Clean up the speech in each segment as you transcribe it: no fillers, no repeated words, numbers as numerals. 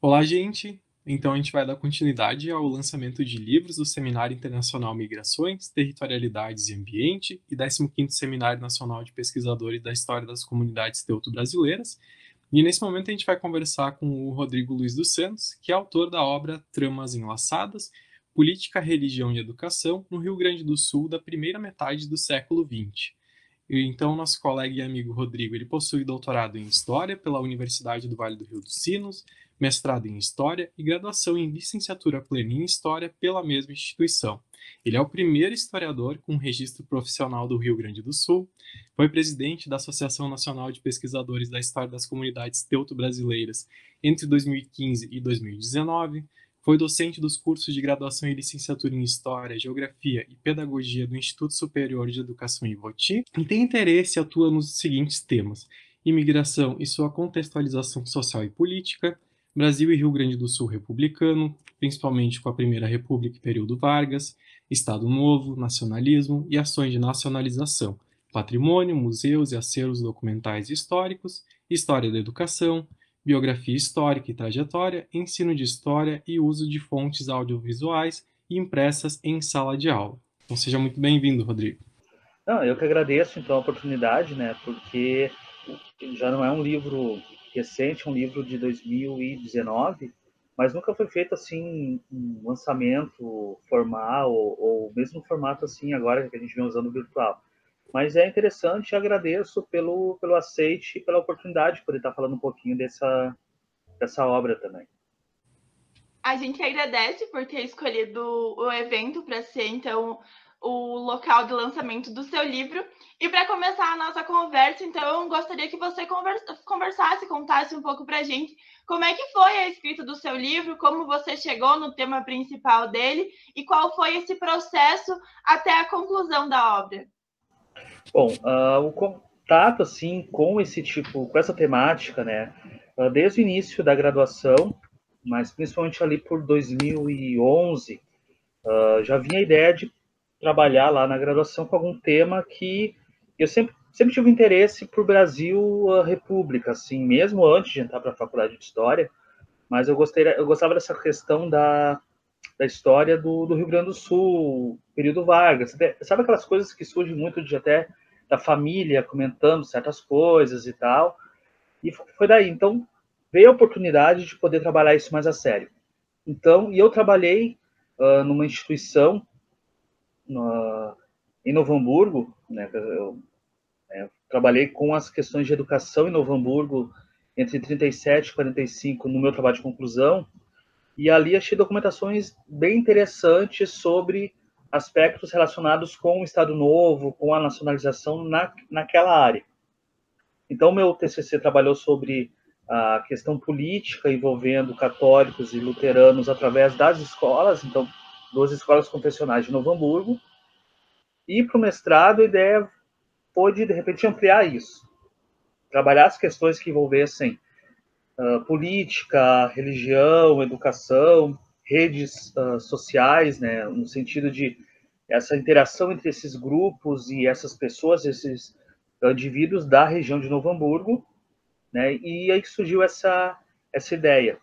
Olá, gente! Então, a gente vai dar continuidade ao lançamento de livros do Seminário Internacional Migrações, Territorialidades e Ambiente e 15º Seminário Nacional de Pesquisadores da História das Comunidades Teuto-Brasileiras. E nesse momento a gente vai conversar com o Rodrigo Luiz dos Santos, que é autor da obra Tramas Enlaçadas, Política, Religião e Educação no Rio Grande do Sul da primeira metade do século XX. Então, nosso colega e amigo Rodrigo, ele possui doutorado em História pela Universidade do Vale do Rio dos Sinos, mestrado em História e graduação em licenciatura plena em História pela mesma instituição. Ele é o primeiro historiador com registro profissional do Rio Grande do Sul, foi presidente da Associação Nacional de Pesquisadores da História das Comunidades Teuto-Brasileiras entre 2015 e 2019, foi docente dos cursos de graduação e licenciatura em História, Geografia e Pedagogia do Instituto Superior de Educação Ivoti e tem interesse e atua nos seguintes temas: imigração e sua contextualização social e política, Brasil e Rio Grande do Sul republicano, principalmente com a Primeira República e período Vargas, Estado Novo, nacionalismo e ações de nacionalização, patrimônio, museus e acervos documentais e históricos, história da educação, biografia histórica e trajetória, ensino de história e uso de fontes audiovisuais e impressas em sala de aula. Então seja muito bem-vindo, Rodrigo. Não, eu que agradeço então a oportunidade, né? Porque já não é um livro recente, é um livro de 2019, mas nunca foi feito assim um lançamento formal ou mesmo formato assim agora que a gente vem usando virtual. Mas é interessante e agradeço pelo aceite e pela oportunidade de poder estar falando um pouquinho dessa obra também. A gente agradece por ter escolhido o evento para ser, então, o local de lançamento do seu livro. E para começar a nossa conversa, então, eu gostaria que você conversasse, contasse um pouco para a gente como é que foi a escrita do seu livro, como você chegou no tema principal dele e qual foi esse processo até a conclusão da obra. Bom, o contato assim com essa temática, né, desde o início da graduação, mas principalmente ali por 2011, já vinha a ideia de trabalhar lá na graduação com algum tema que eu sempre tive interesse por Brasil, República, assim, mesmo antes de entrar para a faculdade de História, mas eu gostava dessa questão da história do Rio Grande do Sul, período Vargas. Sabe aquelas coisas que surgem muito de até da família comentando certas coisas e tal. E foi daí. Então, veio a oportunidade de poder trabalhar isso mais a sério. Então, e eu trabalhei numa instituição em Novo Hamburgo, né? Eu trabalhei com as questões de educação em Novo Hamburgo entre 37 e 45 no meu trabalho de conclusão, e ali achei documentações bem interessantes sobre aspectos relacionados com o Estado Novo, com a nacionalização naquela área. Então, meu TCC trabalhou sobre a questão política envolvendo católicos e luteranos através das escolas, então, 2 escolas confessionais de Novo Hamburgo. E para o mestrado, a ideia foi de repente, ampliar isso. Trabalhar as questões que envolvessem política, religião, educação, redes sociais, né, no sentido de essa interação entre esses grupos e essas pessoas, esses indivíduos da região de Novo Hamburgo, né, e aí surgiu essa ideia.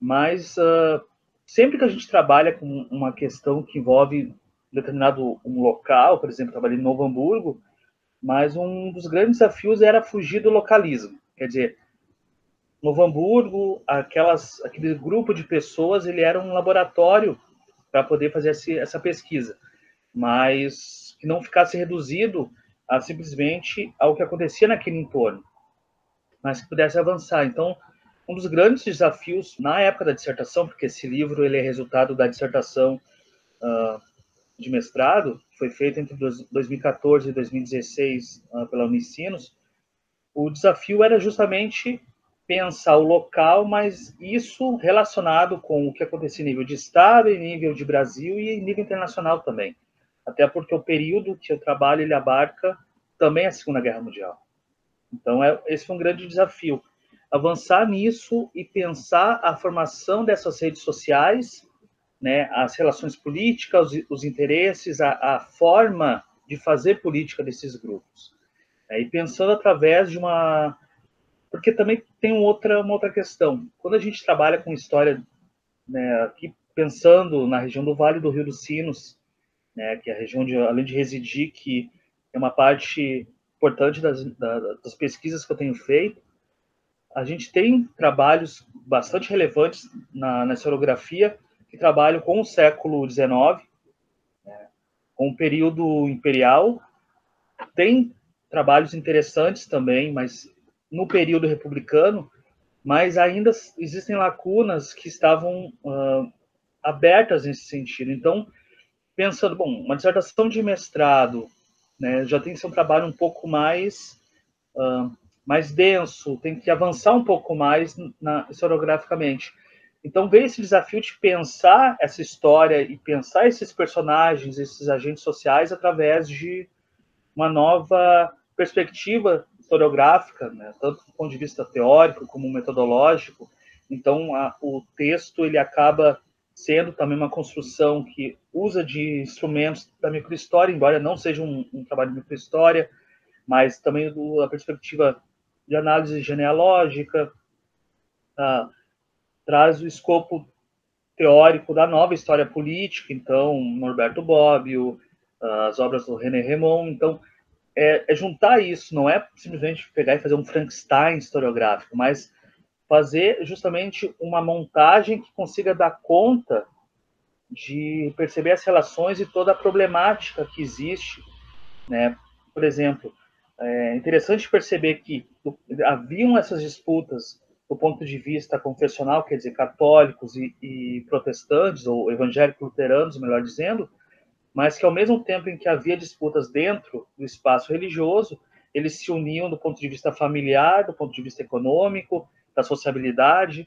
Mas sempre que a gente trabalha com uma questão que envolve um local, por exemplo, trabalhei em Novo Hamburgo, mas um dos grandes desafios era fugir do localismo. Quer dizer, Novo Hamburgo, aquele grupo de pessoas, ele era um laboratório para poder fazer essa pesquisa, mas que não ficasse reduzido a simplesmente ao que acontecia naquele entorno, mas que pudesse avançar. Então, um dos grandes desafios na época da dissertação, porque esse livro ele é resultado da dissertação de mestrado, foi feito entre 2014 e 2016 pela Unicinos, o desafio era justamente pensar o local, mas isso relacionado com o que acontecia em nível de Estado, em nível de Brasil e em nível internacional também. Até porque o período que eu trabalho, ele abarca também a Segunda Guerra Mundial. Então, esse foi um grande desafio. Avançar nisso e pensar a formação dessas redes sociais né, as relações políticas, os interesses, a forma de fazer política desses grupos. E pensando através de uma... Porque também tem uma outra questão. Quando a gente trabalha com história, né, aqui pensando na região do Vale do Rio dos Sinos, né, que é a região onde, além de residir, que é uma parte importante das pesquisas que eu tenho feito, a gente tem trabalhos bastante relevantes na historiografia que trabalham com o século XIX, né, com o período imperial. Tem trabalhos interessantes também, mas no período republicano, mas ainda existem lacunas que estavam abertas nesse sentido. Então, pensando, bom, uma dissertação de mestrado, né, já tem que ser um trabalho um pouco mais denso, tem que avançar um pouco mais historiograficamente. Então, veio esse desafio de pensar essa história e pensar esses personagens, esses agentes sociais, através de uma nova perspectiva historiográfica, né, tanto do ponto de vista teórico como metodológico. Então, o texto ele acaba sendo também uma construção que usa de instrumentos da microhistória, embora não seja um trabalho de microhistória, mas também da perspectiva de análise genealógica, traz o escopo teórico da nova história política, então, Norberto Bobbio, as obras do René Rémond. Então, é juntar isso, não é simplesmente pegar e fazer um Frankenstein historiográfico, mas fazer justamente uma montagem que consiga dar conta de perceber as relações e toda a problemática que existe, né? Por exemplo, é interessante perceber que haviam essas disputas do ponto de vista confessional, quer dizer, católicos e protestantes, ou evangélicos luteranos, melhor dizendo, mas que ao mesmo tempo em que havia disputas dentro do espaço religioso, eles se uniam do ponto de vista familiar, do ponto de vista econômico, da sociabilidade.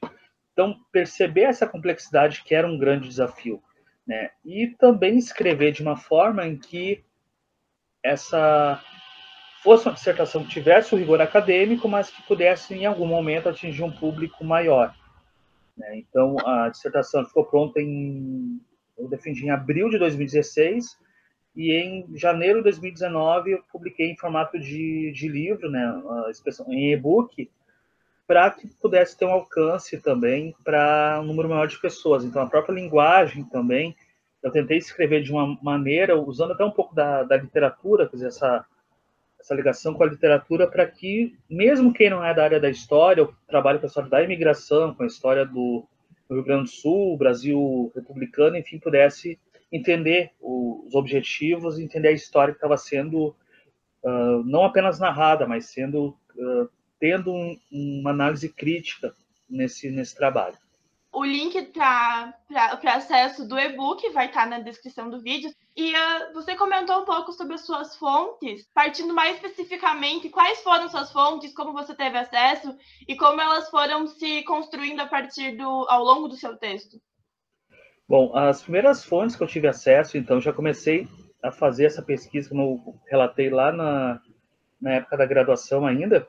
Então, perceber essa complexidade que era um grande desafio, né? E também escrever de uma forma em que essa fosse uma dissertação que tivesse o rigor acadêmico, mas que pudesse, em algum momento, atingir um público maior, né? Então, a dissertação ficou pronta eu defendi em abril de 2016, e em janeiro de 2019 eu publiquei em formato de livro, né, em e-book, para que pudesse ter um alcance também para um número maior de pessoas. Então, a própria linguagem também, eu tentei escrever de uma maneira, usando até um pouco da literatura, quer dizer, essa ligação com a literatura, para que, mesmo quem não é da área da história, ou trabalha com a história da imigração, com a história do Rio Grande do Sul, Brasil republicano, enfim, pudesse entender os objetivos, entender a história que estava sendo não apenas narrada, mas tendo uma análise crítica nesse trabalho. O link para acesso do e-book vai estar na descrição do vídeo. E você comentou um pouco sobre as suas fontes, partindo mais especificamente, quais foram suas fontes, como você teve acesso e como elas foram se construindo ao longo do seu texto. Bom, as primeiras fontes que eu tive acesso, então, já comecei a fazer essa pesquisa, como eu relatei lá na época da graduação ainda.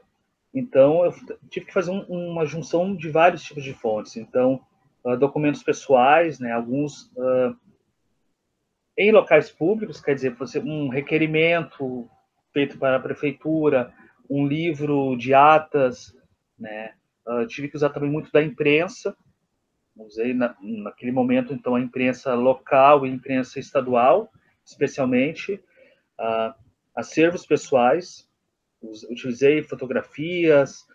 Então, eu tive que fazer uma junção de vários tipos de fontes. Então, documentos pessoais, né, alguns em locais públicos, quer dizer, um requerimento feito para a prefeitura, um livro de atas, né, tive que usar também muito da imprensa. Usei naquele momento, então, a imprensa local e a imprensa estadual, especialmente, acervos pessoais, utilizei fotografias,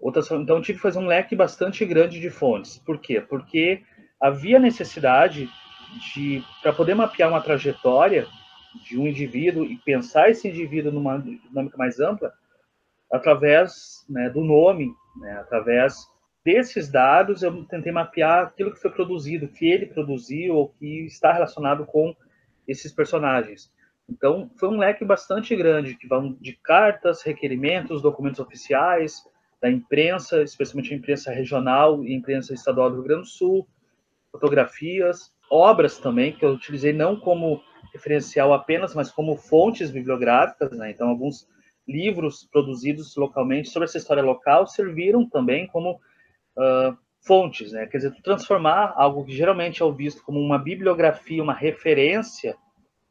outras. Então, tive que fazer um leque bastante grande de fontes. Por quê? Porque havia necessidade para poder mapear uma trajetória de um indivíduo e pensar esse indivíduo numa dinâmica mais ampla, através, né, do nome, né, através desses dados, eu tentei mapear aquilo que foi produzido, que ele produziu ou que está relacionado com esses personagens. Então, foi um leque bastante grande, que vão de cartas, requerimentos, documentos oficiais, da imprensa, especialmente a imprensa regional e a imprensa estadual do Rio Grande do Sul, fotografias, obras também, que eu utilizei não como referencial apenas, mas como fontes bibliográficas, né? Então, alguns livros produzidos localmente sobre essa história local serviram também como fontes, né? Quer dizer, tu transformar algo que geralmente é visto como uma bibliografia, uma referência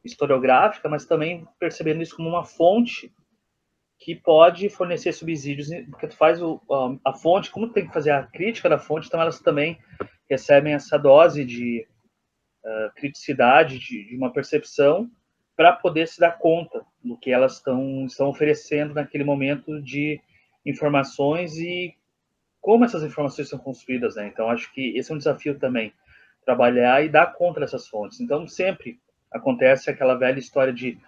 historiográfica, mas também percebendo isso como uma fonte que pode fornecer subsídios, porque tu faz a fonte, como tu tem que fazer a crítica da fonte, então elas também recebem essa dose de criticidade, de uma percepção, para poder se dar conta do que elas estão oferecendo naquele momento de informações e como essas informações são construídas, né? Então, acho que esse é um desafio também, trabalhar e dar conta dessas fontes. Então, sempre acontece aquela velha história de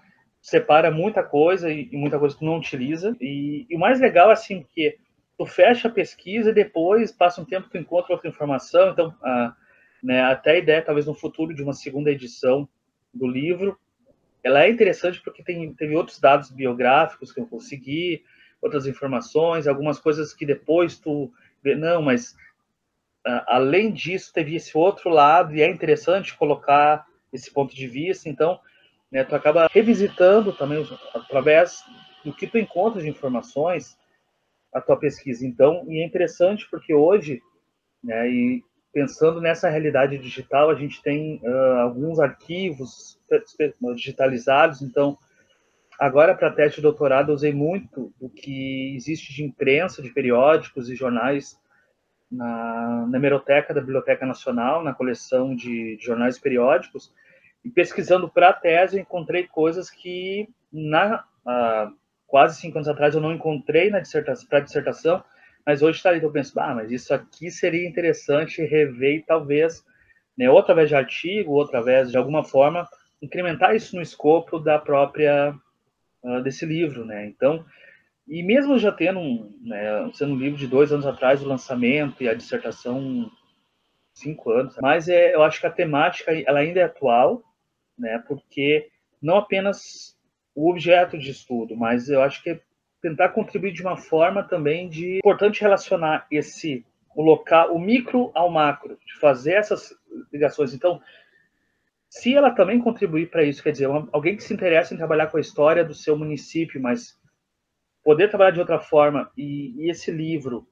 separa muita coisa e muita coisa que tu não utiliza. E o mais legal, assim, que tu fecha a pesquisa e depois, passa um tempo, tu encontra outra informação. Então, né, até a ideia, talvez, no futuro, de uma segunda edição do livro, ela é interessante porque teve outros dados biográficos que eu consegui, outras informações, algumas coisas que depois tu vê, não, mas além disso, teve esse outro lado, e é interessante colocar esse ponto de vista. Então, né, tu acaba revisitando também, através do que tu encontra de informações, a tua pesquisa. Então, e é interessante porque hoje, né, e pensando nessa realidade digital, a gente tem alguns arquivos digitalizados. Então, agora, para teste de doutorado, eu usei muito do que existe de imprensa, de periódicos e jornais na hemeroteca da Biblioteca Nacional, na coleção de jornais e periódicos, e pesquisando para a tese, eu encontrei coisas que, quase 5 anos atrás, eu não encontrei para a dissertação, mas hoje está ali, eu penso, mas isso aqui seria interessante rever e talvez, né, ou através de artigo, ou através de alguma forma, incrementar isso no escopo da própria, desse livro, né? Então, e mesmo já tendo sendo um livro de 2 anos atrás, o lançamento e a dissertação 5 anos, mas eu acho que a temática ela ainda é atual, né? Porque não apenas o objeto de estudo, mas eu acho que é tentar contribuir de uma forma também de importante relacionar o local, o micro ao macro, de fazer essas ligações. Então, se ela também contribuir para isso, quer dizer, alguém que se interessa em trabalhar com a história do seu município, mas poder trabalhar de outra forma e esse livro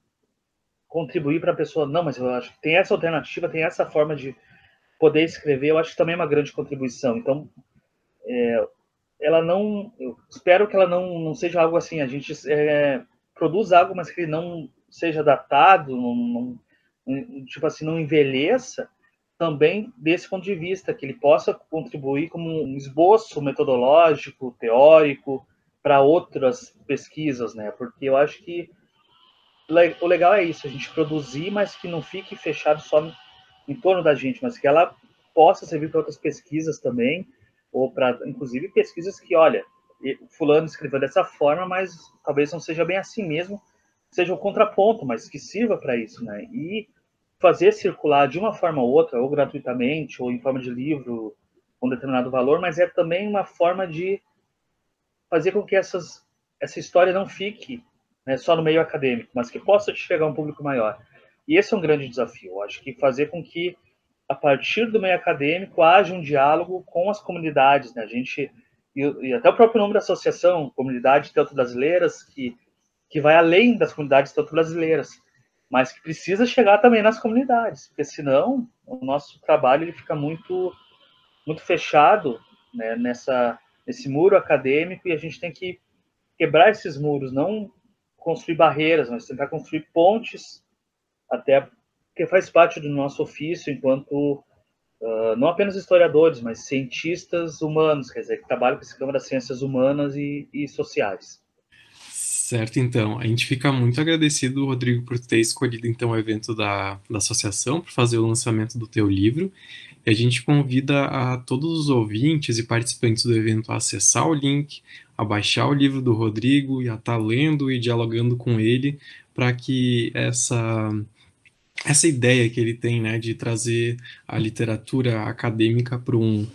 contribuir para a pessoa, não, mas eu acho que tem essa alternativa, tem essa forma de poder escrever, eu acho que também é uma grande contribuição. Então, ela não, eu espero que ela não seja algo assim, a gente produz algo, mas que não seja datado, tipo assim, não envelheça, também desse ponto de vista, que ele possa contribuir como um esboço metodológico, teórico, para outras pesquisas, né? Porque eu acho que o legal é isso, a gente produzir, mas que não fique fechado só em torno da gente, mas que ela possa servir para outras pesquisas também, ou para, inclusive, pesquisas que, olha, fulano escreveu dessa forma, mas talvez não seja bem assim mesmo, seja um contraponto, mas que sirva para isso, né? E fazer circular de uma forma ou outra, ou gratuitamente, ou em forma de livro, com determinado valor, mas é também uma forma de fazer com que essa história não fique, né, só no meio acadêmico, mas que possa chegar a um público maior. E esse é um grande desafio. Eu acho que fazer com que, a partir do meio acadêmico, haja um diálogo com as comunidades, né? A gente, e até o próprio nome da associação, Comunidade Teuto-Brasileiras, que vai além das comunidades teuto-brasileiras, mas que precisa chegar também nas comunidades, porque senão o nosso trabalho ele fica muito, muito fechado, né, nesse muro acadêmico, e a gente tem que quebrar esses muros, não construir barreiras, mas tentar construir pontes, até porque faz parte do nosso ofício enquanto não apenas historiadores, mas cientistas humanos, quer dizer, que trabalham com esse campo das ciências humanas e sociais. Certo, então. A gente fica muito agradecido, Rodrigo, por ter escolhido, então, o evento da associação para fazer o lançamento do teu livro. E a gente convida a todos os ouvintes e participantes do evento a acessar o link, a baixar o livro do Rodrigo e a estar lendo e dialogando com ele para que essa ideia que ele tem, né, de trazer a literatura acadêmica para um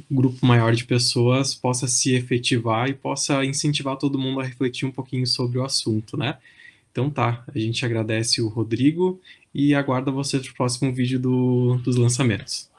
grupo maior de pessoas possa se efetivar e possa incentivar todo mundo a refletir um pouquinho sobre o assunto, né? Então tá, a gente agradece o Rodrigo e aguarda você no próximo vídeo dos lançamentos.